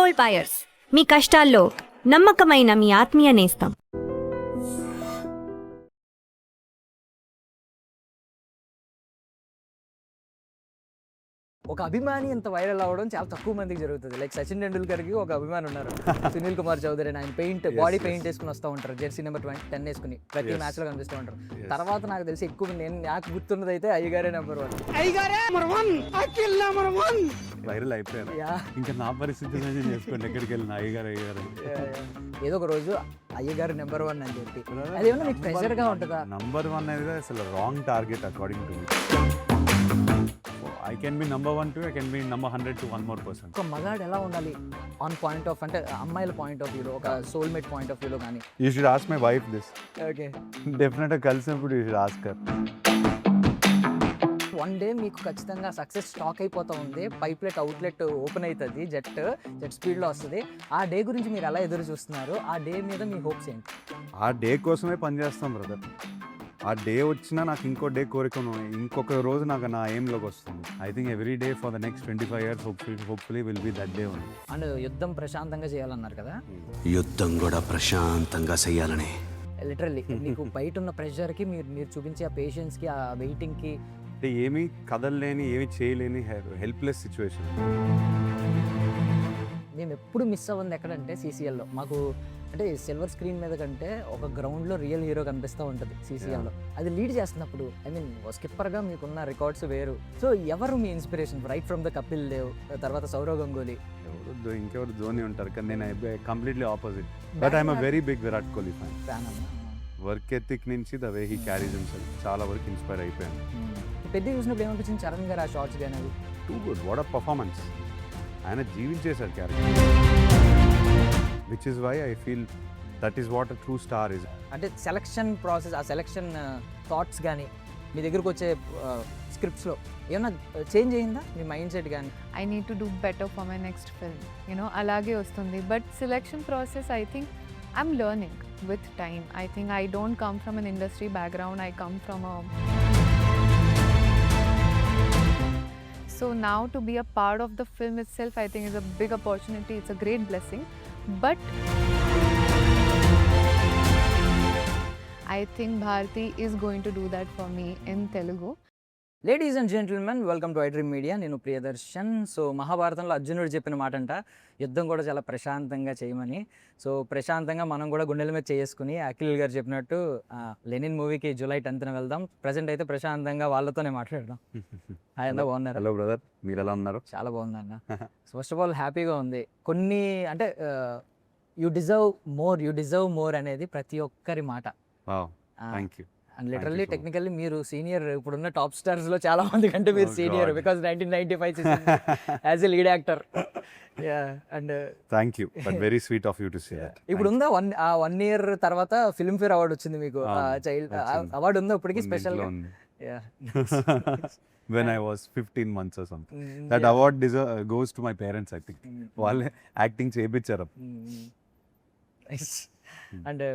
Gold buyers, మీ కష్టాల్లో నమ్మకమైన మీ ఆత్మీయ నేస్తం. ఒక అభిమాని ఇంత వైరల్ అవ్వడం చాలా తక్కువ మందికి జరుగుతుంది. లైక్ సచిన్ టెండూల్కర్కి ఒక అభిమాని ఉన్నారు, సునీల్ కుమార్ చౌదరి. ఆయన బాడీ పెయింట్ వేసుకుని వస్తూ ఉంటారు, జెర్సీ నెంబర్ 10 వేసుకుని ప్రతి మ్యాచ్ లో కనిపిస్తూ ఉంటారు. తర్వాత నాకు తెలిసి ఎక్కువ నాకు గుర్తున్నది అయితే అయ్యగారే నెంబర్ 1 వైరల్ అయిపోయారు. ఇంకా నా పరిస్థితి చేసుకోండి, ఎక్కడికి వెళ్ళిన అయ్యగారు ఏదో ఒక రోజు అయ్యగారు నెంబర్ 1 అని చెప్పి అదేమన్నా మీకు ప్రెషర్ గా ఉంటుందా? నంబర్ 1 అనేది అసలు wrong target according to me. I can be number 1 too, I can be number 100 to 1 more person. ఒక మగాడు ఎలా ఉండాలి ఆన్ పాయింట్ ఆఫ్, అంటే అమ్మాయిల పాయింట్ ఆఫ్ వ్యూలో, ఒక సోల్మేట్ పాయింట్ ఆఫ్ వ్యూలో కానీ? You should ask my wife this. Okay, Definitely కలిసినప్పుడు you should ask her. One day మీకు ఖచ్చితంగా సక్సెస్ స్టాక్ అయిపోతూ ఉంది, పైప్లెట్ అవుట్లెట్ ఓపెన్ అవుతుంది, జెట్ స్పీడ్లో వస్తుంది. ఆ డే గురించి మీరు ఎలా ఎదురు చూస్తున్నారు? ఆ డే మీద మీ హోప్స్ ఏంటి? ఆ డే కోసమే పనిచేస్తాం బ్రదర్. ఆ డే వచ్చినా నాకు ఇంకో డే కోరిక, ఇంకొక రోజు నాకు నా ఎయిమ్లోకి వస్తుంది. I think every day for the next 25 years hopefully will be that day only. And యుద్ధం ప్రశాంతంగా చేయాలన్నారు కదా, యుద్ధం కూడా ప్రశాంతంగా చేయాలని. లిటరల్లీ మీకు బయట ఉన్న ప్రెషర్కి మీరు చూపించే ఆ పేషెన్స్కి, ఆ వెయిటింగ్కి, అంటే ఏమీ కదలలేని, ఏమీ చేయలేని హెల్ప్లెస్ సిచ్యువేషన్. మేము ఎప్పుడు మిస్ అవ్వంది ఎక్కడంటే సీసీఎల్లో. మాకు అంటే సిల్వర్ స్క్రీన్ మీద కంటే ఒక గ్రౌండ్లో రియల్ హీరో కనిపిస్తూ ఉంటుంది సీసీఎల్లో. అది లీడ్ చేస్తున్నప్పుడు, ఐ మీన్ స్కిప్పర్గా మీకున్న రికార్డ్స్ వేరు. సో ఎవరు మీ inspiration? Right from the Kapil Dev, తర్వాత సౌరవ్ గంగూలీ, ఇంకెవరు ధోని ఉంటారు, కానీ నేను completely opposite. But I'm a very big Virat Kohli fan. Work ethic నుంచి the way he carries himself చాలా వరకు ఇన్స్పైర్ అయిపోయాను. పెద్ద చూసినప్పుడు ఏమనిపించింది చరణ్ గారు ఆ షార్ట్స్ కానీ? అవి too good, what a performance. ఆయన జీవించేశారు character, which is why I feel that is what a true star is. అంటే సెలక్షన్ ప్రాసెస్, ఆ సెలక్షన్ థాట్స్ కానీ మీ దగ్గరకు వచ్చే స్క్రిప్ట్స్లో ఏమన్నా చేంజ్ అయ్యిందా మీ మైండ్ సెట్ కానీ? I need to do better for my next film, you know అలాగే వస్తుంది. But selection process I think I'm learning with time. I think I don't come from an industry background, I come from a... So now to be a part of the film itself, I think is a big opportunity. It's a great blessing. But I think Bharti is going to do that for me in Telugu. Ladies and gentlemen, welcome to iDream media. నేను Priyadarshan. So మహాభారతంలో అర్జునుడు చెప్పిన మాట అంట, యుద్ధం కూడా చాలా ప్రశాంతంగా చేయమని. సో ప్రశాంతంగా మనం కూడా గుండెల మీద చేసుకుని అఖిల్ గారు చెప్పినట్టు లెనిన్ మూవీకి July 10th వెళ్దాం. ప్రజెంట్ అయితే ప్రశాంతంగా వాళ్ళతోనే మాట్లాడదాం. ఆయన బాగున్నారు? హలో బ్రదర్, మీరు ఎలా ఉన్నారు? చాలా బాగుందన్న. ఫస్ట్ ఆఫ్ ఆల్ హ్యాపీగా ఉంది. కొన్ని అంటే యూ డిజర్వ్ మోర్ అనేది ప్రతి ఒక్కరి మాట. Thank you. And literally technically మీరు సీనియర్, ఇప్పుడున్న టాప్ స్టార్స్ లో చాలా మంది కంటే మీరు senior, because 1995 as a lead actor. And thank you, but very sweet of you to say that. ఇప్పుడు ఉందా 1 year తర్వాత ఫిల్మ్ఫేర్ అవార్డు వచ్చింది మీకు, చైల్డ్ అవార్డు ఉందా ఇప్పటికి special? When I was 15 months or something. That award goes to my parents, I think. వాళ్ళే acting చేయించారు. And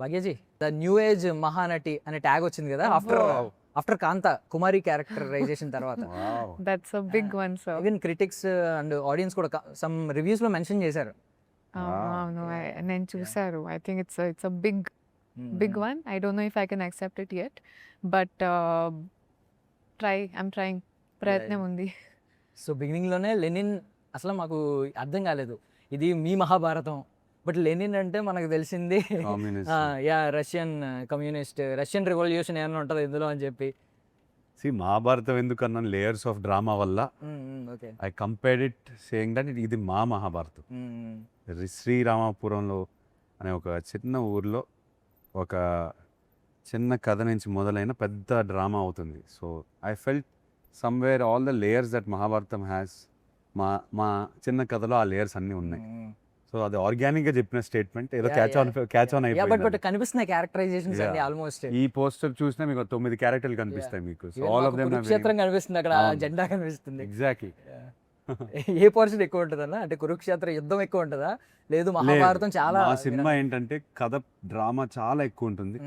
Bhagyaji, the new age Mahanati అనే ట్యాగ్ వచ్చింది కదా ఆఫ్టర్ కాంతా కుమారి క్యారెక్టరైజేషన్ తర్వాత. That's a big one, sir. Even critics and audience కూడా some reviews లో mention చేశారు. నేను చూసారు. I think it's a big one. I don't know if I can accept it yet, but I'm trying. ప్రయత్నం ఉంది. So beginning లోనే Lenin అసలు మాకు అర్థం కాలేదు, ఇది మీ మహాభారతం. బట్ లెనిన్ అంటే మనకు తెలిసింది రష్యన్ కమ్యూనిస్ట్, రష్యన్ రివల్యూషన్ ఏమైనా ఉంటుంది ఇందులో అని చెప్పి. మహాభారతం ఎందుకన్నా లేయర్స్ ఆఫ్ డ్రామా వల్ల I compared it saying that ఇది మా మహాభారతం. శ్రీరామపురంలో అనే ఒక చిన్న ఊర్లో ఒక చిన్న కథ నుంచి మొదలైన పెద్ద డ్రామా అవుతుంది. So I felt somewhere all the layers that Mahabharatam has, మా చిన్న కథలో ఆ లేయర్స్ అన్నీ ఉన్నాయి. సో అది ఆర్గానిక్ గా చెప్పిన స్టేట్మెంట్, ఏదో క్యాచ్ ఆన్ అయిపోయింది. కనిపిస్తున్నాయి క్యారెక్టరైజేషన్స్ అన్ని ఆల్మోస్ట్. ఈ పోస్టర్ చూసినా మీకు 9 క్యారెక్టర్లు కనిపిస్తాయి మీకు. సో ఆల్ ఆఫ్ దెమ్ కురుక్షేత్రం కనిపిస్తుంది, అక్కడ జెండా కనిపిస్తుంది. ఎగ్జాక్ట్లీ. ఏ పోర్షన్ ఎక్కువ ఉంటుందన్న? అంటే కురుక్షేత్ర యుద్ధం ఎక్కువ ఉంటుందా? లేదు మహాభారతం చాలా. ఆ సినిమా ఏంటంటే కథ డ్రామా చాలా ఎక్కువ ఉంటుంది.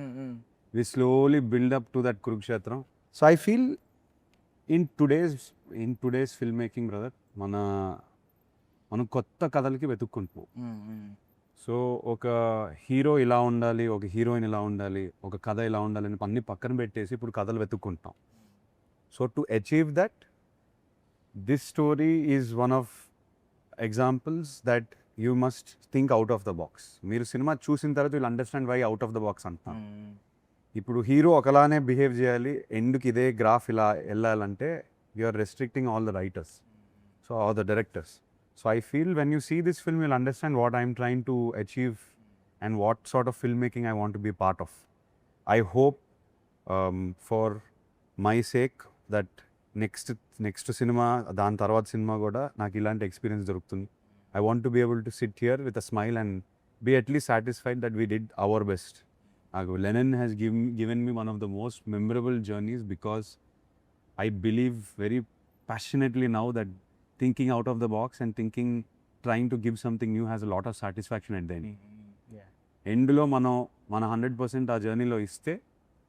We slowly build up to that Kurukshetra. So I feel in today's film making brother, మన మనం కొత్త కథలకి వెతుక్కుంటున్నాం. సో ఒక హీరో ఇలా ఉండాలి, ఒక హీరోయిన్ ఇలా ఉండాలి, ఒక కథ ఇలా ఉండాలి అని అన్ని పక్కన పెట్టేసి ఇప్పుడు కథలు వెతుక్కుంటున్నాం. So to achieve that, this story is one of examples that you must think out of the box. మీరు సినిమా చూసిన తర్వాత will understand why out of the box అంటున్నాను. ఇప్పుడు హీరో ఒకలానే బిహేవ్ చేయాలి, ఎండ్కి ఇదే గ్రాఫ్ ఇలా వెళ్ళాలంటే you are restricting all the writers, so all the directors. So I feel when you see this film, you'll understand what I'm trying to achieve and what sort of filmmaking I want to be part of. I hope for my sake that next cinema, dan tarvat cinema kuda నాకు ఇలాంటి experience దొరుకుతుంది. I want to be able to sit here with a smile and be at least satisfied that we did our best. Lennon has given me one of the most memorable journeys because I believe very passionately now that thinking out of the box and trying to give something new has a lot of satisfaction at the end. ఎండ్లో మన 100% ఆ జర్నీలో ఇస్తే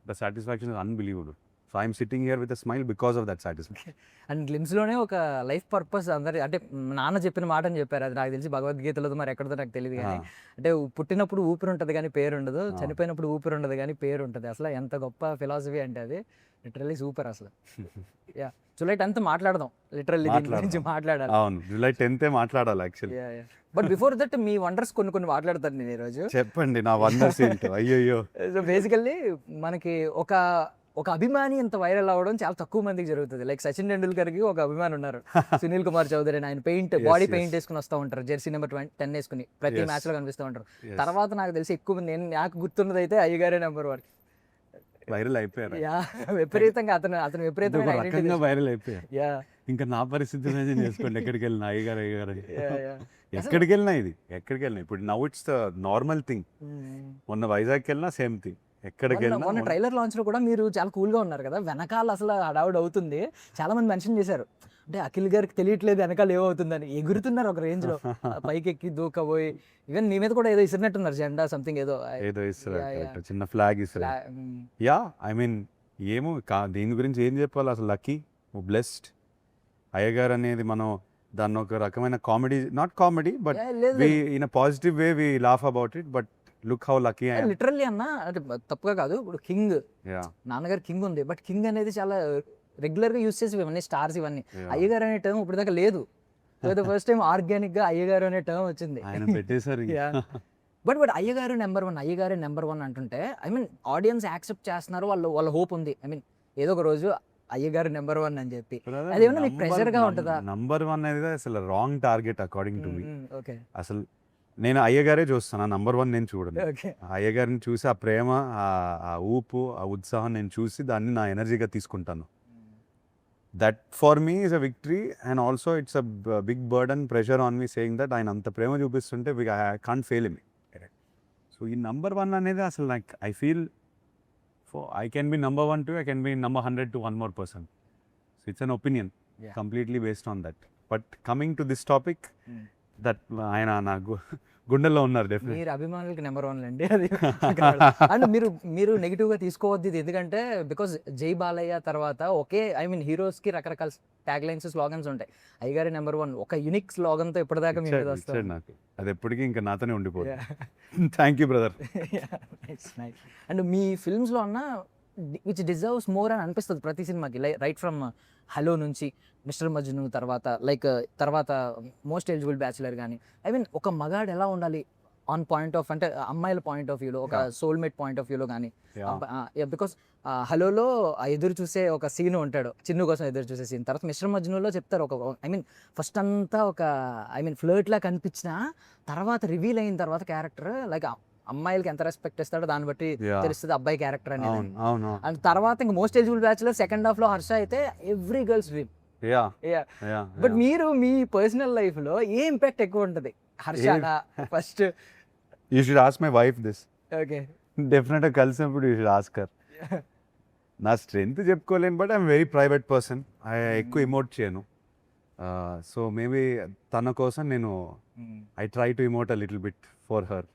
the satisfaction is unbelievable. So I'm sitting here with a smile because of that satisfaction. And గ్లిమ్స్లోనే ఒక life purpose అందరి అంటే నాన్న చెప్పిన మాట అని చెప్పారు. అది నాకు తెలిసి భగవద్గీతలో మరి ఎక్కడదో నాకు తెలియదు కానీ, అంటే పుట్టినప్పుడు ఊపిరి ఉంటుంది కానీ పేరు ఉండదు, చనిపోయినప్పుడు ఊపిరి ఉండదు కానీ పేరు ఉంటుంది. అసలు ఎంత గొప్ప ఫిలాసఫీ అంటే అది లిటరల్లీ సూపర్ అసలు. యా, జూలై 10th మాట్లాడదాం, లిటరల్లీ దీని గురించి మాట్లాడాలి. అవును, జూలై 10th మాట్లాడాలి actually. But before that me wonders కొన్ని మాట్లాడతాను నేను ఈరోజు. చెప్పండి నా వండర్స్ ఏంటో. అయ్యో, సో బేసికల్లీ మనకి ఒక అభిమాని ఇంత వైరల్ అవ్వడం చాలా తక్కువ మందికి జరుగుతుంది. లైక్ సచిన్ టెండూల్కర్కి ఒక అభిమాని ఉన్నారు, సునీల్ కుమార్ చౌదరి అని. ఆయన బాడీ పెయింట్ వేసుకుని వస్తూ ఉంటారు, జెర్సీ నెంబర్ 10 వేసుకుని ప్రతి మ్యాచ్ లో కనిపిస్తూ ఉంటారు. తర్వాత నాకు తెలిసి ఎక్కువ మంది, నాకు గుర్తున్నది అయితే అయ్యగారే నెంబర్ 1 వైరల్ అయిపోయారు. విపరీతంగా అతను విపరీతంగా వైరల్ అయిపోయారు. ఇంకా నా పరిస్థితి చేసుకోండి, ఎక్కడికి వెళ్ళినా అయ్యగారు ఎక్కడికి వెళ్ళినా ఇప్పుడు now it's the normal thing. మొన్న వైజాగ్ వెళ్ళినా సేమ్ థింగ్. ఎక్కడికి వెళ్ళినా మొన్న ట్రైలర్ లాంచ్ లో కూడా మీరు చాలా కూల్ గా ఉన్నారు కదా, వెనకాల అసలు హడావుడ్ అవుతుంది. చాలా మంది మెన్షన్ చేశారు, అంటే అఖిల్ గారికి తెలియట్లేదు వెనకాల ఏమవుతుందని. ఎగురుతున్నారు ఒక రేంజ్ లో, పైకి ఎక్కి దూకపోయి. ఈవెన్ మీ మీద కూడా ఏదో ఇసిరినట్టున్నారు, జెండా సంథింగ్ ఏదో ఇస్తారు, చిన్న ఫ్లాగ్ ఇస్తారు. యా, ఐ మీన్ ఏమో దీని గురించి ఏం చెప్పాలి అసలు. Lucky, blessed. అయ్యగారు అనేది మనం దాన్ని ఒక రకమైన comedy, not comedy but in a positive way we laugh about it. But look how lucky I am. Literally అన్న, అంటే తప్పుగా కాదు, ఇప్పుడు కింగ్ నాన్నగారు కింగ్ ఉంది, బట్ కింగ్ అనేది చాలా రెగ్యులర్ గా యూస్ చేసి ఇవన్నీ స్టార్స్ ఇవన్నీ. అయ్యగారు అనే టర్మ్ ఇప్పుడు దాకా లేదు. ఫస్ట్ టైం ఆర్గానిక్ గా అయ్యగారు అనే టర్మ్ వచ్చింది. బట్ అయ్యగారు నెంబర్ 1, అయ్యగారే నెంబర్ 1 అంటుంటే, ఐ మీన్ ఆడియన్స్ యాక్సెప్ట్ చేస్తున్నారు, వాళ్ళ హోప్ ఉంది. ఐ మీన్ ఏదో ఒక రోజు అయ్యగారు నెంబర్ 1 అని చెప్పి. అదేమన్నా మీకు ప్రెషర్ గా ఉంటుందా? నంబర్ 1 అనేది అసలు wrong target according to me. Okay, అసలు నేను అయ్యగారే చూస్తాను, నంబర్ 1 నేను చూడను. అయ్యగారిని చూసి ఆ ప్రేమ, ఆ ఊపు, ఆ ఉత్సాహం నేను చూసి దాన్ని నా ఎనర్జీగా తీసుకుంటాను. That for me is a victory. And also it's a big burden, pressure on me saying that ఆయన అంత ప్రేమ చూపిస్తుంటే I can't fail him. So ఈ నంబర్ 1 అనేది అసలు నాకు I feel I can be number 1 too, I can be number 100 to one more person. So it's an opinion, completely based on that. But coming to this topic, that ఆయన నా గుండెల్లో ఉన్నారు definitely. మీరు అభిమానులకి number 1 అండి అది. And మీరు negative గా తీసుకోవద్దు ఇది, ఎందుకంటే బికాస్ జై బాలయ్య తర్వాత ఒకే, ఐ మీన్ హీరోస్ కి రకరకాల ట్యాగ్ లైన్స్, స్లోగన్స్ ఉంటాయి. అయ్యగారి నెంబర్ 1 ఒక యూనిక్ స్లోగన్ తో ఇప్పటిదాకా మీరు వస్తారు. నాకు అది ఎప్పటికీ ఇంకా నాతోనే ఉండిపోతుంది. Thank you brother. And me films లో అన్న విచ్ డిజర్వ్స్ మోర్ అని అనిపిస్తుంది ప్రతి సినిమాకి. రైట్ ఫ్రమ్ హలో నుంచి మిస్టర్ మజ్ను తర్వాత మోస్ట్ ఎలిజిబుల్ బ్యాచులర్ కానీ, ఐ మీన్ ఒక మగాడు ఎలా ఉండాలి ఆన్ పాయింట్ ఆఫ్, అంటే అమ్మాయిల పాయింట్ ఆఫ్ వ్యూలో, ఒక సోల్మేట్ పాయింట్ ఆఫ్ వ్యూలో కానీ. బికాస్ హలోలో ఎదురు చూసే ఒక సీన్ ఉంటాడు, చిన్ను కోసం ఎదురు చూసే సీన్. తర్వాత మిస్టర్ మజ్నులో చెప్తారు ఒక, ఐ మీన్ ఫస్ట్ అంతా ఒక, ఐ మీన్ ఫ్లర్ట్ లా కనిపించిన తర్వాత రివీల్ అయిన తర్వాత క్యారెక్టర్ లైక్ అమ్మాయిలకి ఎంత రెస్పెక్ట్ ఇస్తాడో దాన్ని బట్టి తెలుస్తుంది అబ్బాయి క్యారెక్టర్ అనేది. అండ్ తర్వాత ఇంకా most eligible bachelor second half లో హర్ష అయితే ఎవ్రీ గర్ల్స్ డ్రీమ్. బట్ మీరు మీ పర్సనల్ లైఫ్ లో ఏ ఇంపాక్ట్ ఎక్కువ ఉంటుంది, Harshana first? You should ask my wife this. Okay, definite గా కలిసినప్పుడు యూ షుడ్ ఆస్క్ హర్. నా స్ట్రెంగ్త్ చెప్పుకోలేను, but I'm very private person. ఎక్కువ ఇమోట్ చేయను. సో మేబీ తన కోసం నేను I try to emote a little bit for her.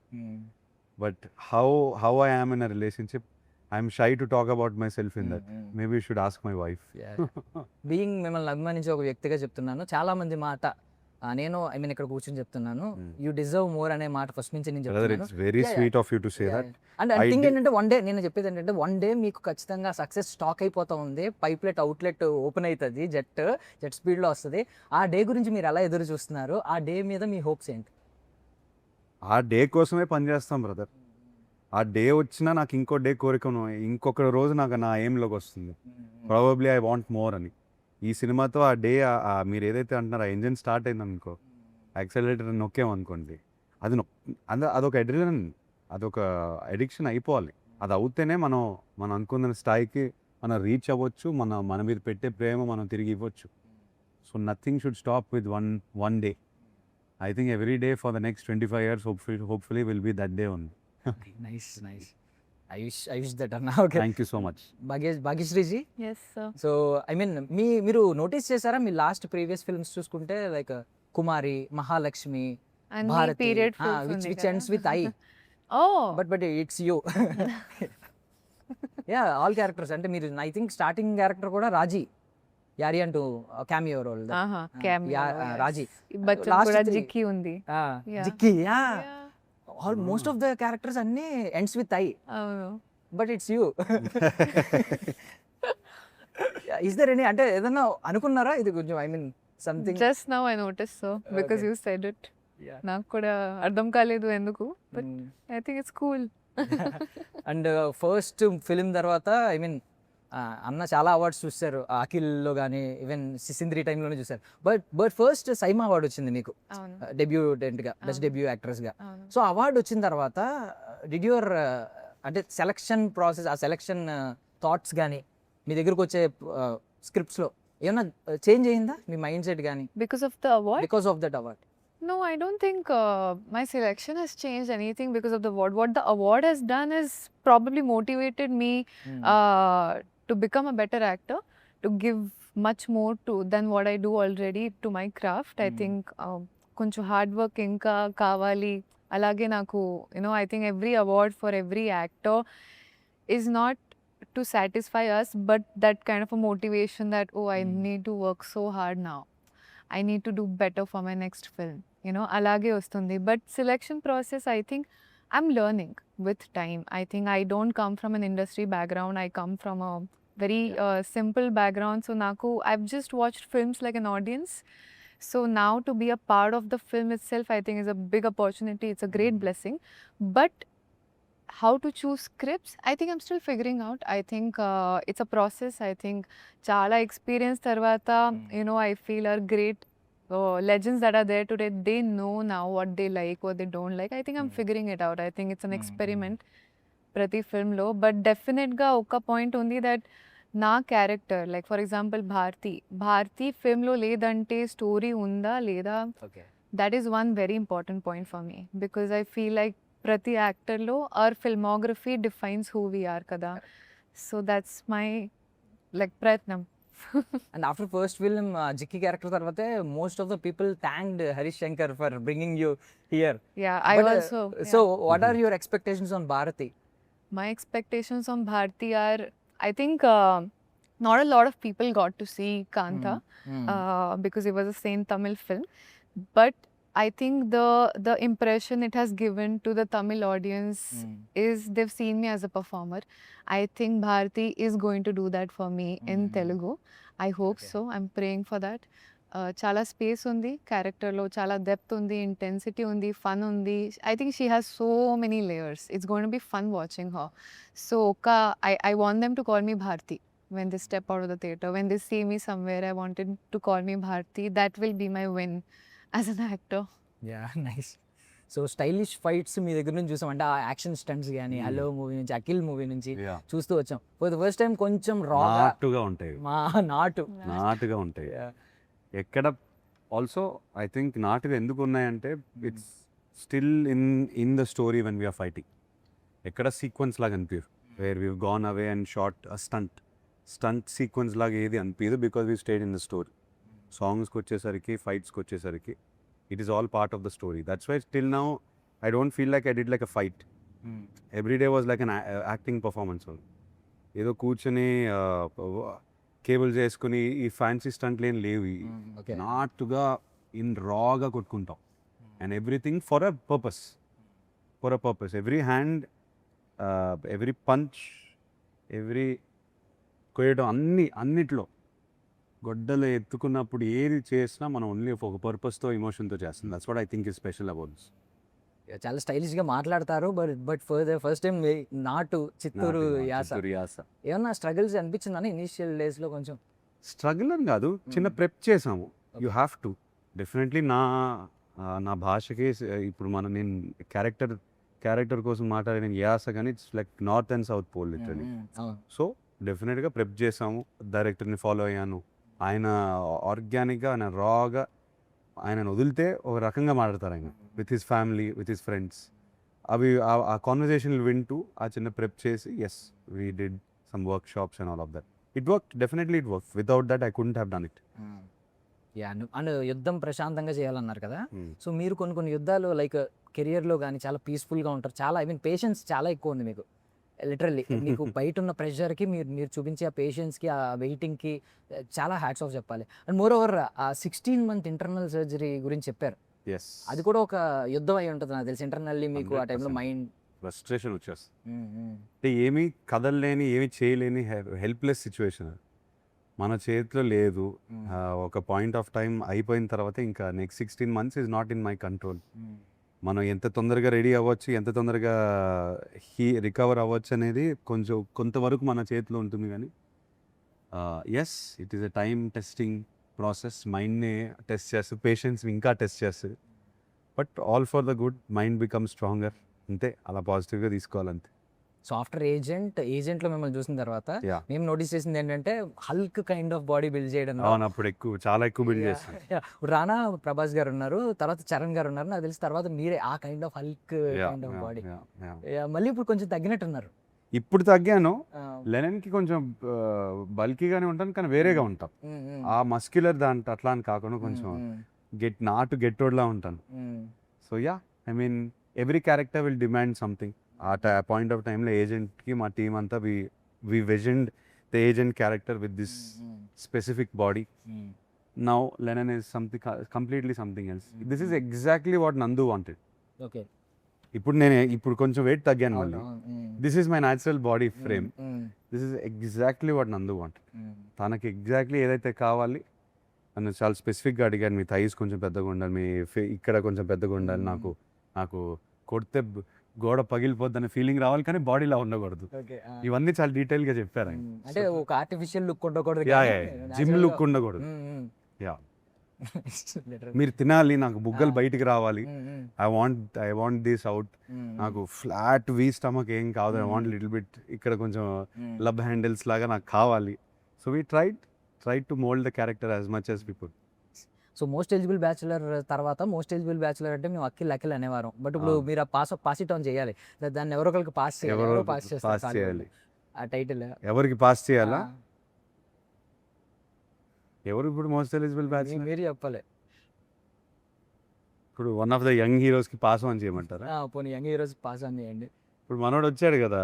But how I am in a relationship, I'm shy to talk about myself in that. Maybe you should ask my wife. Being మిమ్మల్ని అభిమానించే ఒక వ్యక్తిగా చెప్తున్నాను, చాలా మంది మాట నేను I mean ఇక్కడ కూర్చొని చెప్తున్నాను, యూ డిజర్వ్ మోర్ అనే మాట ఫస్ట్ నుంచి నేను బ్రదర్, చెప్తున్నాను. It's very sweet of you to say that. And thing ఏంటంటే వన్ డే నేను చెప్పేది ఏంటంటే వన్ డే మీకు ఖచ్చితంగా సక్సెస్ స్టాక్ అయిపోతా ఉంది, పైప్లెట్ అవుట్లెట్ ఓపెన్ అవుతుంది, జెట్ స్పీడ్లో వస్తుంది. ఆ డే గురించి మీరు ఎలా ఎదురు చూస్తున్నారు? ఆ డే మీద మీ హోప్స్ ఏంటి? ఆ డే కోసమే పనిచేస్తాం బ్రదర్. ఆ డే వచ్చినా నాకు ఇంకో డే కోరికను, ఇంకొక రోజు నాకు నా ఎయిమ్లోకి వస్తుంది. ప్రాబబ్లీ ఐ వాంట్ మోర్ అని. ఈ సినిమాతో ఆ డే మీరు ఏదైతే అంటున్నారో ఆ ఇంజిన్ స్టార్ట్ అయింది అనుకో, యాక్సలరేటర్ నొక్కామనుకోండి, అది అదొక అడ్రినలిన్, అదొక అడిక్షన్ అయిపోవాలి. అది అవుతేనే మనం అనుకున్న స్థాయికి మనం రీచ్ అవ్వచ్చు, మన మీద పెట్టే ప్రేమ మనం తిరిగి ఇవ్వచ్చు. So nothing should stop with one day. I think every day for the next 25 years, hopefully will be that day only. Nice. I wish that అన్న. Okay, Thank you so much. Bhagyashreeji, Yes, sir. So I mean మీరు notice చేశారా మీ last previous films చూసుకుంటే, like Kumari, Mahalakshmi, And Bharathi, period films which ఉంది ends with కదా. I, Oh, but it's you. Yeah, all characters అంటే మీరు I think starting character కూడా రాజీ యారీ అంటూ cameo role, cameo, Raazi. Bachchan Last కూడా three. జిక్కి ఉంది. Yeah. Jikki, yeah, Yeah. Almost of the characters అన్ని ఎండ్స్ విత్ ఐ, అవును. But it's you. Is there any, అంటే ఏదన్నా అనుకున్నారా ఇది కొంచెం, I mean something? Just now I noticed, so because Okay. you said it. నాకు కూడా అర్థం కాలేదు ఎందుకు, but I think it's cool. And first film తర్వాత ఐ మీన్ అన్న చాలా అవార్డ్స్ చూస్తారు, అఖిల్లో కానీ ఈవెన్ సిసింద్రి టైంలోనే చూసారు. బట్ ఫస్ట్ సైమా అవార్డు వచ్చింది మీకు అవును, డెబ్యూటెంట్గా, బెస్ట్ డెబ్యూ యాక్ట్రెస్గా. అవును. సో అవార్డు వచ్చిన తర్వాత డిడ్ యువర్ అంటే సెలక్షన్ ప్రాసెస్, ఆ సెలక్షన్ థాట్స్ కానీ మీ దగ్గరకు వచ్చే స్క్రిప్ట్స్లో ఏమన్నా చేంజ్ అయిందా మీ మైండ్ సెట్ కానీ Because of the award? Because of that award? No, I don't think my selection has changed anything because of the award. What the award has done is probably motivated me to become a better actor, to give much more than what I do already to my craft. I think కొంచెం hard work ఇంకా కావాలి. అలాగే నాకు I think every award for every actor is not to satisfy us, but that kind of a motivation that, oh, I need to work so hard now. I need to do better for my next film. అలాగే వస్తుంది. But selection process, I think I'm learning with time. I think I don't come from an industry background. I come from a very simple background. So naku, I've just watched films like an audience. So now to be a part of the film itself, I think is a big opportunity. It's a great blessing. But how to choose scripts, I think I'm still figuring out. I think it's a process. I think chala experience tarvata, I feel are great legends that are there today. They know now what they like, what they don't like. I think I'm figuring it out. I think it's an experiment ప్రతి ఫిల్మ్లో. But డెఫినెట్గా ఒక point ఉంది that నా character, like for example Bharathi ఫిల్మ్లో లేదంటే story ఉందా లేదా, that is one very important point for me. Because I feel like ప్రతి యాక్టర్లో our filmography defines who we are కదా. సో దట్స్ మై లైక్ ప్రయత్నం. And after first film Jikki character తర్వాతే most of the people thanked Harish Shankar for bringing you here. Yeah, I also. So what are your expectations on Bharathi? My expectations on Bharti are, I think not a lot of people got to see Kanta because it was a same Tamil film. But I think the impression it has given to the Tamil audience is they've seen me as a performer. I think Bharti is going to do that for me in Telugu. I hope so. I'm praying for that. చాలా space ఉంది క్యారెక్టర్లో, చాలా depth ఉంది, intensity ఉంది, fun ఉంది. I think she has so many layers. It's going to be fun watching her. So I want them to call me Bharathi when they step out of the theatre. When they see me somewhere, I wanted to call me Bharti. That will be my win as an actor. Yeah, nice. So stylish fights మీ దగ్గర నుంచి చూసాం, అంటే ఆ action stunts కానీ అలో movie నుంచి, Akhil movie నుంచి చూస్తూ వచ్చాం. ఫర్ ద ఫస్ట్ టైం కొంచెం నాటుగా ఉంటాయి, నాటుగా ఉంటాయి. ఎక్కడ ఆల్సో ఐ థింక్ నాటుగా ఎందుకు ఉన్నాయంటే it's still in the story when we're fighting. ఎక్కడ సీక్వెన్స్ లాగా అనిపించదు, where we've gone away and short stunt sequence లాగా ఏది అనిపించదు, because we stayed in the story. సాంగ్స్కి వచ్చేసరికి, ఫైట్స్కి వచ్చేసరికి it is all part of the story. That's why till now I don't feel like I did like a fight. Every day was like an acting performance. ఏదో కూర్చొని cables వేసుకుని ఈ fancy స్టంట్లు ఏం లేవు. నాటుగా ఇన్ రాగా కొట్టుకుంటాం and everything for a purpose every hand every punch every కొయ్యడం అన్నిట్లో గొడ్డలు ఎత్తుకున్నప్పుడు ఏది చేసినా మనం ఓన్లీ ఒక పర్పస్తో ఎమోషన్తో చేస్తాం. That's what I think is special about this. చాలా స్టైలిష్గా మాట్లాడతారు, బట్ ఫస్ట్ టైం నాటు చిత్తూరు యాస. ఏమన్నా స్ట్రగుల్స్ అనిపించిందని ఇనీషియల్ డేస్లో? కొంచెం స్ట్రగుల్ అని కాదు, చిన్న ప్రెప్ చేసాము. యూ హ్యావ్ టు డెఫినెట్లీ నా భాషకి ఇప్పుడు నేను క్యారెక్టర్ కోసం మాట్లాడే యాస కానీ it's like north and south pole literally. So డెఫినెట్గా ప్రెప్ చేసాము, డైరెక్టర్ని ఫాలో అయ్యాను. ఆయన ఆర్గానిక్గా ఆయన రాగా ఆయనను వదిలితే ఒక రకంగా మాట్లాడతారు ఆయన with his family with his friends. అవి ఆ కాన్వర్జేషన్లు వింటూ ఆ చిన్న ప్రెప్ చేసి yes we did some workshops and all of that. It work, definitely it work. Without that I couldn't have done it. And యుద్ధం ప్రశాంతంగా చేయాలన్నారు కదా, సో మీరు కొన్ని యుద్ధాలు లైక్ కెరియర్లో కానీ చాలా పీస్ఫుల్గా ఉంటారు. చాలా పేషెన్స్ చాలా ఎక్కువ ఉంది మీకు లిటరల్లీ. మీకు బయట ఉన్న ప్రెషర్కి మీరు చూపించే ఆ పేషెన్స్కి, ఆ వెయిటింగ్కి చాలా హ్యాట్స్ ఆఫ్ చెప్పాలి. అండ్ మోర్ ఓవర్ ఆ 16 month ఇంటర్నల్ సర్జరీ గురించి చెప్పారు. ఎస్, అది కూడా ఒక యుద్ధం అయి ఉంటుంది నాకు తెలిసి. ఇంటర్నల్లీ మీకు ఆ టైంలో 100% మైండ్ ఫ్రస్ట్రేషన్ వచ్చేస్తుంది. అంటే ఏమీ కదలలేని, ఏమీ చేయలేని హెల్ప్లెస్ సిచ్యువేషన్. మన చేతిలో లేదు. ఒక పాయింట్ ఆఫ్ టైం అయిపోయిన తర్వాత ఇంకా next 16 months is not in my control. మనం ఎంత తొందరగా రెడీ అవ్వచ్చు, ఎంత తొందరగా రికవర్ అవ్వచ్చు అనేది కొంతవరకు మన చేతిలో ఉంటుంది. కానీ yes, it is a time testing process. మైండ్ని టెస్ట్ చేస్తుంది, పేషెన్స్ని ఇంకా టెస్ట్ చేస్తుంది. But all for the good, mind become stronger. అంతే, అలా పాజిటివ్గా తీసుకోవాలంతే. సో ఆఫ్టర్ ఏజెంట్లో మిమ్మల్ని చూసిన తర్వాత Yeah. మేము నోటీస్ చేసింది ఏంటంటే Hulk kind of body build చేయడం. అవును, అప్పుడు చాలా ఎక్కువ బిల్డ్ చేస్తాను. రానా ప్రభాస్ గారు ఉన్నారు, తర్వాత చరణ్ గారు ఉన్నారు, నాకు తెలిసి తర్వాత మీరే ఆ kind of Hulk kind of body. మళ్ళీ ఇప్పుడు కొంచెం తగ్గినట్టున్నారు. ఇప్పుడు తగ్గాను. లెనన్కి కొంచెం బల్కీగానే ఉంటాను, కానీ వేరేగా ఉంటాం. ఆ మస్క్యులర్ అట్లా అని కాకుండా కొంచెం గెట్టోడ్లా ఉంటాను. So yeah, I mean every character will demand something. ఆ పాయింట్ ఆఫ్ టైంలో ఏజెంట్కి మా టీం అంతా we visioned the agent character with this specific body. Now Lennon is completely something else. This is exactly what Nandu wanted. Okay, ఇప్పుడు కొంచెం weight తగ్గాను మళ్ళీ. This is my natural body frame. This is exactly what Nandu wanted. తనకి exactly ఏదైతే కావాలి నన్ను చాలా స్పెసిఫిక్గా అడిగాను. మీ థైస్ కొంచెం పెద్దగా ఉండాలి, మీ ఇక్కడ కొంచెం పెద్దగా ఉండాలి, నాకు కొడితే గోడ పగిలిపోద్దనే ఫీలింగ్ రావాలి, కానీ బాడీలా ఉండకూడదు. ఇవన్నీ చాలా డీటెయిల్గా చెప్పారు ఆయన. అంటే ఒక ఆర్టిఫిషియల్ లుక్ ఉండకూడదు, జిమ్ లుక్ ఉండకూడదు. యా, మీరు తినాలి, నాకు బుగ్గలు బయటికి రావాలి. I want this out. నాకు ఫ్లాట్ స్టమక్ ఏం కాదు. ఐ వాంట్ లిటిల్ బిట్ ఇక్కడ కొంచెం లబ్ హ్యాండిల్స్ లాగా నాకు కావాలి. So we try to mould the character as much as people. So most eligible bachelor తర్వాత మోస్ట్ ఎలిజిబుల్ బ్యాచులర్ అంటే మేము అఖిల్ అనేవారు. బట్ ఇప్పుడు మీరు ఆ పాస్ ఇట్ ఆన్ చేయాలి, దాన్ని ఎవరో ఒకరికి పాస్ చేయాలి. ఆ టైటిల్ ఎవరికి పాస్ చేయాలా? ఎవరు ఇప్పుడు మోస్ట్ ఎలిజిబుల్ బ్యాచులర్? మీరు చెప్పాలి. ఇప్పుడు వన్ ఆఫ్ ద యంగ్ హీరోస్కి పాస్ ఆన్ చేయమంటారా? పోనీ యంగ్ హీరోస్ పాస్ ఆన్ చేయండి. ఇప్పుడు మనోడు వచ్చాడు కదా,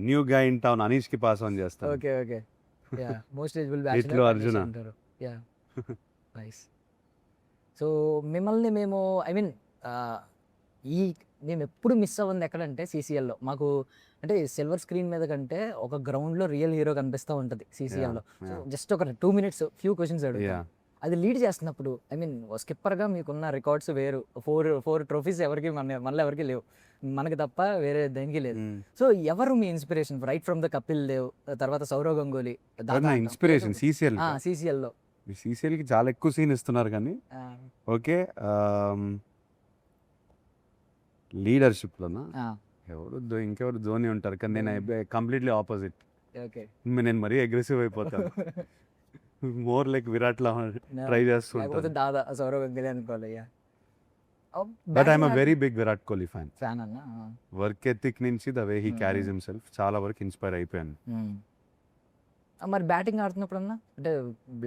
న్యూ గా ఇన్ టౌన్, అనీష్కి పాస్ ఆన్ చేస్తాను. ఓకే, మోస్ట్ ఎలిజిబుల్ ఇట్లు అర్జున అంటారు. Yeah, nice. సో మిమ్మల్ని మేము మేము ఎప్పుడు మిస్ అవ్వంది ఎక్కడంటే CCLలో మాకు, అంటే సిల్వర్ స్క్రీన్ మీద కంటే ఒక గ్రౌండ్లో రియల్ హీరో కనిపిస్తూ ఉంటుంది CCLలో. సో జస్ట్ ఒక 2 minutes ఫ్యూ క్వశ్చన్స్ అడుగుతాం. అది లీడ్ చేస్తున్నప్పుడు స్కిప్పర్గా మీకున్న రికార్డ్స్ వేరు. 4 trophies ఎవరికి మళ్ళీ ఎవరికి లేవు, మనకి తప్ప వేరే దేనికి లేదు. సో ఎవరు మీ inspiration? Right from the Kapil Dev, తర్వాత సౌరవ్ గంగూలీ ఇన్స్పిరేషన్. CCLలో CCLకి చాలా ఎక్కువ సీన్ ఇస్తున్నారు కానీ ఓకే. లీడర్షిప్లోనా ఇంకెవరు ధోని ఉంటారు, కానీ నేను కంప్లీట్లీ ఆపోజిట్. నేను మరీ అగ్రెసివ్ అయిపోతాను. మోర్ లైక్ విరాట్ లా ట్రై చేస్తుంటాను. దాదా సౌరవ్ గంగూలీ అనుకోవాలి. But I'm a very big Virat Kohli fan. అన్న వర్క్ ఎథిక్ నుంచి the way he carries himself చాలా వరకు ఇన్స్పైర్ అయిపోయాను. మరి బ్యాటింగ్ ఆడుతున్నప్పుడు అన్నా అంటే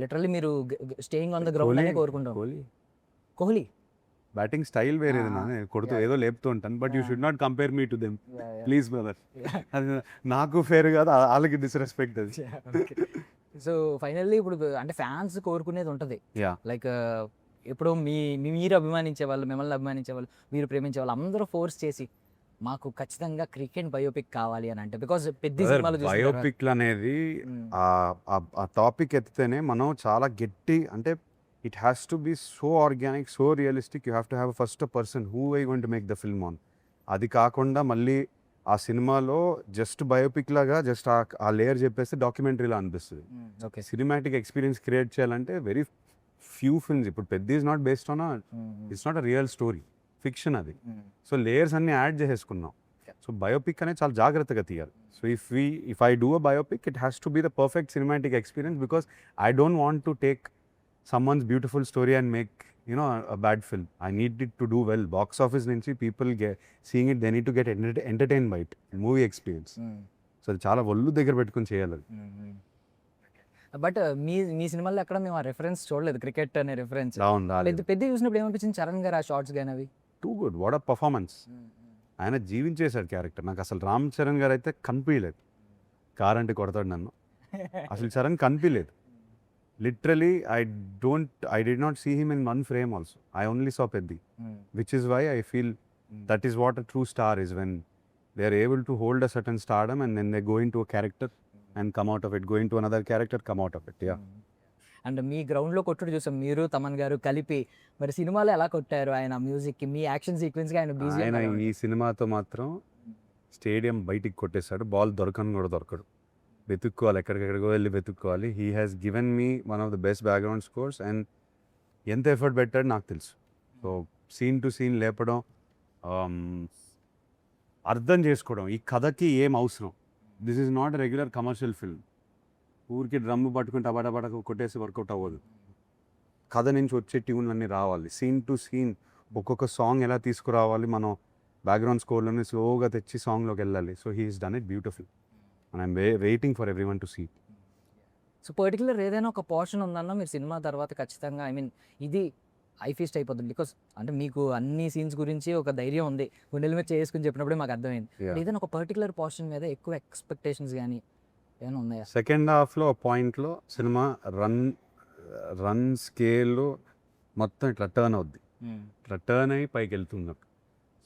లిటరల్లీ మీరు స్టేయింగ్ ఆన్ ద గ్రౌండ్ అనే కోరుకుంటాం. కోహ్లీ బ్యాటింగ్ స్టైల్ వేరేది, కొడుతూ ఏదో లేపుతూ ఉంటాను. But you should not compare me to them please brother. అది నాకు ఫేర్ కాదు, వాళ్ళకి డిస్రెస్పెక్ట్ అది. సో ఫైనల్లీ ఇప్పుడు అంటే ఫ్యాన్స్ కోరుకునేది ఉంటుంది, లైక్ ఎప్పుడో మీరు అభిమానించే వాళ్ళు, మిమ్మల్ని అభిమానించే వాళ్ళు, మీరు ప్రేమించే వాళ్ళు అందరూ ఫోర్స్ చేసి మాకు ఖచ్చితంగా క్రికెట్ బయోపిక్ కావాలి అని అంటే, బికాజ్ పెద్ద సినిమాలు చూసిన తర్వాత- బయోపిక్లు అనేది మ్మ్. ఆ టాపిక్ ఎత్తితేనే మనం చాలా గట్టి, అంటే it has to be so organic, so realistic. You have to have first a person who I going to make the film on. అది కాకుండా మళ్ళీ ఆ సినిమాలో జస్ట్ బయోపిక్ లాగా జస్ట్ ఆ లేయర్ చెప్పేస్తే డాక్యుమెంటరీలా అనిపిస్తుంది. ఓకే సినిమాటిక్ ఎక్స్పీరియన్స్ క్రియేట్ చేయాలంటే వెరీ ఫ్యూ ఫిల్మ్స్. ఇప్పుడు పెద్ద is not based on it's not a real story, fiction అది. సో లేయర్స్ అన్ని యాడ్ చేసేసుకున్నాం. సో బయోపిక్ అనేది చాలా జాగ్రత్తగా తీయాలి. So if I do a biopic, it has to be the perfect cinematic experience, because I don't want to take someone's beautiful story and make a bad film. I need it to do well. Box office nunchi people seeing it, they need to get entertained by it. Movie experience. So అది చాలా ఒళ్ళు దగ్గర పెట్టుకొని చేయాలి. But మీ సినిమాలో ఎక్కడ మేము ఆ రెఫరెన్స్ చూడలేదు, క్రికెట్ అనే రెఫరెన్స్. రాలేదు. పెద్ద చూసినప్పుడు ఏమనిపించింది చరణ్ గారు ఆ షార్ట్స్ కానీ అవి? Too good, what a performance. ఆయన జీవించేశాడు క్యారెక్టర్. నాకు అసలు రామ్ చరణ్ గారు అయితే కనిపించలేదు. కార్ అంటే కొడతాడు నన్ను, అసలు చరణ్ కనిపించలేదు. Literally, I did not see him in one frame also. I only saw Peddi, which is why I feel that is what a true star is, when they are able to hold a certain stardom and then they go into a character and come out of it, go into another character, come out of it. Yeah. And మీ గ్రౌండ్లో కొట్టుడు చూసాం, మీరు తమన్ గారు కలిపి. మరి సినిమాలో ఎలా కొట్టారు ఆయన మ్యూజిక్కి, మీ యాక్షన్ సీక్వెన్స్కి ఆయన ఆయన బిజీ? ఈ సినిమాతో మాత్రం స్టేడియం బయటికి కొట్టేశాడు. బాల్ దొరకను కూడా దొరకడు, వెతుక్కోవాలి, ఎక్కడికెక్కడికో వెళ్ళి వెతుక్కోవాలి. He has given me one of the best background scores. And ఎంత ఎఫర్ట్ పెట్టాడు నాకు తెలుసు. సో సీన్ టు సీన్ లేపడం, అర్థం చేసుకోవడం, ఈ కథకి ఏం అవసరం. This is not regular commercial film. ఊరికి డ్రమ్ము పట్టుకుని టబాటబాటకు కొట్టేసి వర్కౌట్ అవ్వదు. కథ నుంచి వచ్చే ట్యూన్లు అన్నీ రావాలి. సీన్ టు సీన్ ఒక్కొక్క సాంగ్ ఎలా తీసుకురావాలి, మనం బ్యాక్గ్రౌండ్ స్కోర్లోనే స్లోగా తెచ్చి సాంగ్లోకి వెళ్ళాలి. So he is done it beautiful. And I'm waiting for everyone to see. So particular ఏదైనా ఒక పోర్షన్ ఉందన్న మీరు సినిమా తర్వాత ఖచ్చితంగా, ఐ మీన్ ఇది ఐ ఫీస్ట్ అయిపోతుంది, బికాస్ అంటే మీకు అన్ని సీన్స్ గురించి ఒక ధైర్యం ఉంది, గుండెల మీద చేసుకుని చెప్పినప్పుడే మాకు అర్థమైంది. Yeah. ఏదైనా ఒక పర్టికులర్ పోర్షన్ మీద ఎక్కువ ఎక్స్పెక్టేషన్స్ కానీ ఏమైనా ఉన్నాయా? సెకండ్ హాఫ్లో ఆ పాయింట్లో సినిమా రన్ స్కేల్లో మొత్తం ఇట్లా టర్న్ అవుద్ది, ఇట్లా టర్న్ అయ్యి పైకి వెళ్తుంది.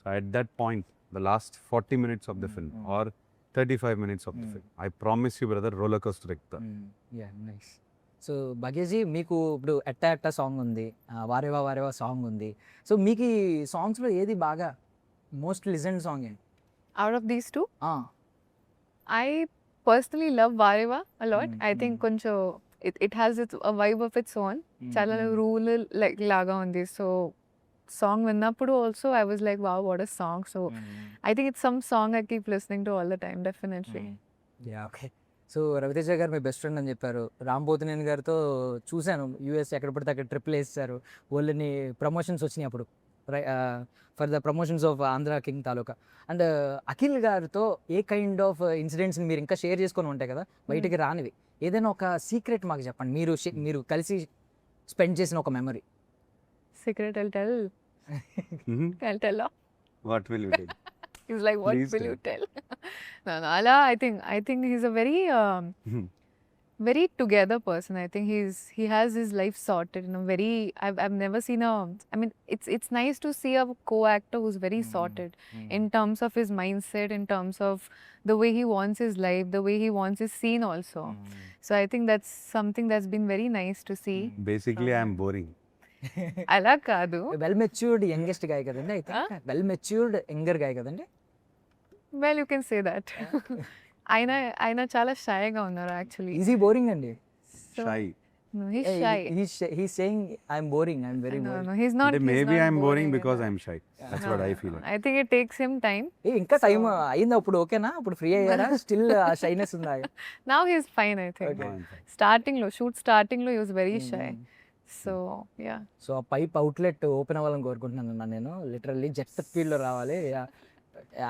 So at that point the last 40 minutes of the film or 35 minutes of the film, I promise you brother, roller coaster ఎక్కుతా. Yeah nice. సో బగేజీ, మీకు ఇప్పుడు ఎట్టా సాంగ్ ఉంది, వారేవా సాంగ్ ఉంది. సో మీకు ఈ సాంగ్స్లో ఏది బాగా మోస్ట్ లిజన్ సాంగ్ ఏంటి? Out of these two, I personally love Vareva a lot. I think కొంచెం it has a vibe of its own. చాలా rural like లాగా ఉంది. So song విన్నప్పుడు also I was like, wow, what a song. So I think it's some song I keep listening to all the time, definitely. Yeah okay. So Ravi Teja గారు మీ best friend అని చెప్పారు. రామ్ పోతినేని గారితో చూశాను, US ఎక్కడ పడితే అక్కడ ట్రిప్లు వేస్తారు. వాళ్ళని ప్రమోషన్స్ వచ్చినాయి అప్పుడు, for the promotions of Andhra king taluka. And Akhil గారితో ఏ కైండ్ ఆఫ్ ఇన్సిడెంట్స్ని మీరు ఇంకా షేర్ చేసుకొని ఉంటాయి కదా బయటికి రానివి, ఏదైనా ఒక సీక్రెట్ మాకు చెప్పండి, మీరు కలిసి స్పెండ్ చేసిన ఒక memory. Secret, I'll tell. I'll tell her. What will you do? He's like, what Please will tell. you tell? No, Ala, I think he's a very very together person. I think he has his life sorted in a very, I've never seen I mean, it's nice to see a co-actor who's very sorted in terms of his mindset, in terms of the way he wants his life, the way he wants his scene also. So I think that's something that's been very nice to see. Basically I am boring. అలా కాదు, well matured youngest గాయ కదండి, అయితే well matured younger గాయ కదండి. Well you can say that. ఆయన చాలా షైగా ఉన్నారు యాక్చువల్లీ. ఈజీ బోరింగ్ అండి. Shy. He's shy. He's saying I'm boring, I'm very boring. No, he's not. అంటే he's maybe not I'm boring because enough. I'm shy. That's what I feel. I think it takes him time. ఇంకా time అయింది, అప్పుడు ఓకేనా, అప్పుడు free అయ్యారా? Still ఆ shyness ఉందా? Now he's fine, I think. Okay. Shoot starting lo he was very shy. So yeah. So ఆ pipe outlet open అవ్వాలని కోరుకుంటున్నాను నేను. లిటరల్లీ జెట్ స్పీడ్లో రావాలి.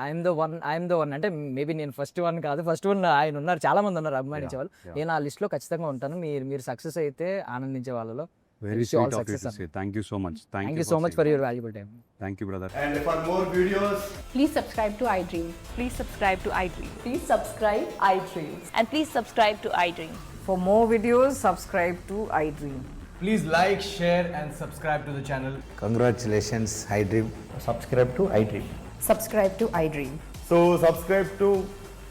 ఐఎమ్ ద వన్ అంటే మేబీ నేను ఫస్ట్ వన్ కాదు, ఫస్ట్ వన్ ఆయన ఉన్నారు, చాలా మంది ఉన్నారు అభిమానించే వాళ్ళు. నేను ఆ లిస్ట్లో ఖచ్చితంగా ఉంటాను. మీరు సక్సెస్ అయితే ఆనందించే వాళ్ళలో. Very Wish you all sweet of you to success, say. Thank you so much. Thank you so much for your valuable time. Thank you brother. And for more videos, Please subscribe to iDream. Please subscribe to iDream. Please subscribe iDream. And please subscribe to iDream. For more videos, subscribe to iDream. Please like, share, and subscribe to the channel. Congratulations iDream. Subscribe to iDream. Subscribe to iDream. So subscribe to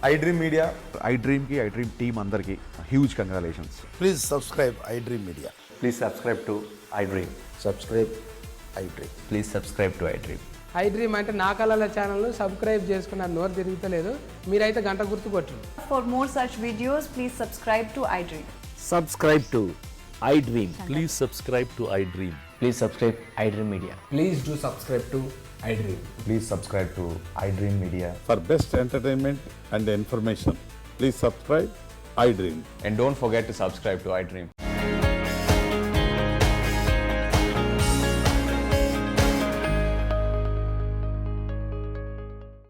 iDream media. iDreamకి iDream team అందరికీ huge congratulations. Please subscribe iDream Media. Please subscribe to iDream. Subscribe iDream. Please subscribe to iDream. iDream అంటే నా కళల channel subscribe చేసుకున్న నోరు తిరుగుతలేదు, మీరైతే గంట గుర్తు కొట్టండి. For more such videos, please subscribe to iDream. Subscribe to iDream. Please subscribe to iDream. Please subscribe iDream Media. Please do subscribe to iDream. Please subscribe to iDream media. For best entertainment and information, please subscribe iDream. And don't forget to subscribe to iDream.